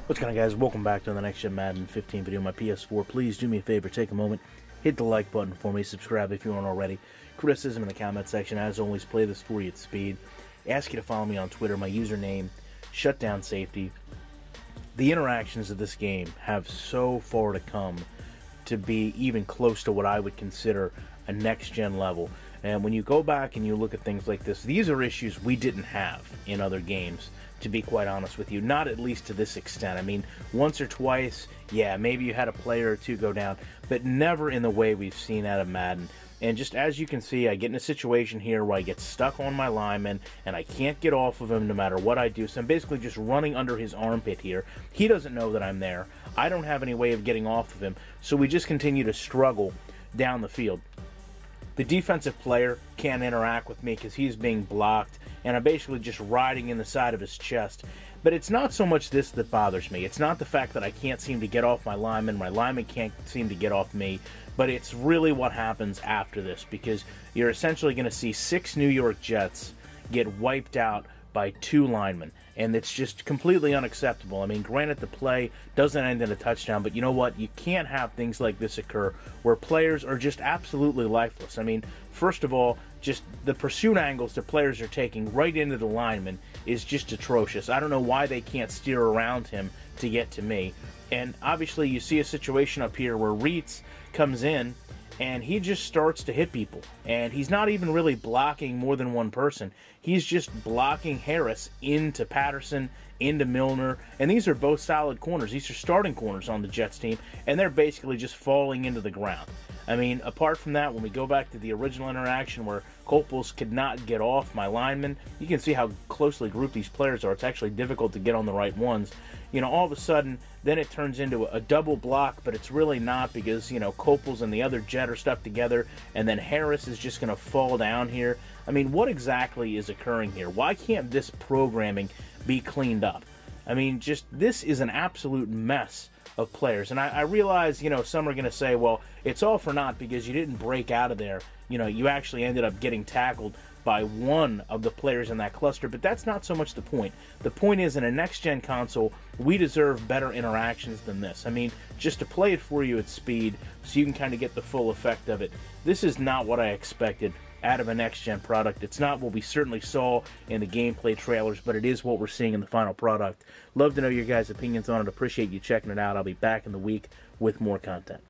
What's going on, guys? Welcome back to the Next Gen Madden 15 video on my PS4. Please do me a favor, take a moment, hit the like button for me, subscribe if you aren't already. Criticism in the comment section. As always, play this for you at speed. Ask you to follow me on Twitter. My username, Shutdown Safety. The interactions of this game have so far to come to be even close to what I would consider a next-gen level. And when you go back and you look at things like this, these are issues we didn't have in other games, to be quite honest with you. Not at least to this extent. I mean, once or twice, yeah, maybe you had a player or two go down, but never in the way we've seen out of Madden. And just as you can see, I get in a situation here where I get stuck on my lineman, and I can't get off of him no matter what I do. So I'm basically just running under his armpit here. He doesn't know that I'm there. I don't have any way of getting off of him. So we just continue to struggle down the field. The defensive player can't interact with me because he's being blocked, and I'm basically just riding in the side of his chest. But it's not so much this that bothers me. It's not the fact that I can't seem to get off my lineman can't seem to get off me, but it's really what happens after this, because you're essentially going to see 6 New York Jets get wiped out by 2 linemen, and it's just completely unacceptable. I mean, granted, the play doesn't end in a touchdown, but you know what? You can't have things like this occur where players are just absolutely lifeless. I mean, first of all, just the pursuit angles that players are taking right into the lineman is just atrocious. I don't know why they can't steer around him to get to me. And obviously, you see a situation up here where Reitz comes in, and he just starts to hit people. And he's not even really blocking more than one person. He's just blocking Harris into Patterson, into Milner. And these are both solid corners. These are starting corners on the Jets team. And they're basically just falling into the ground. I mean, apart from that, when we go back to the original interaction where Copels could not get off my lineman, you can see how closely grouped these players are. It's actually difficult to get on the right ones. You know, all of a sudden, then it turns into a double block, but it's really not, because, you know, Copels and the other Jet are stuck together, and then Harris is just going to fall down here. I mean, what exactly is occurring here? Why can't this programming be cleaned up? I mean, just this is an absolute mess of players. And I realize, you know, some are going to say, well, it's all for naught because you didn't break out of there. You know, you actually ended up getting tackled by one of the players in that cluster, but that's not so much the point. The point is, in a next-gen console, we deserve better interactions than this. I mean, just to play it for you at speed so you can kind of get the full effect of it. This is not what I expected out of a next-gen product. It's not what we certainly saw in the gameplay trailers, but it is what we're seeing in the final product. Love to know your guys' opinions on it. Appreciate you checking it out. I'll be back in the week with more content.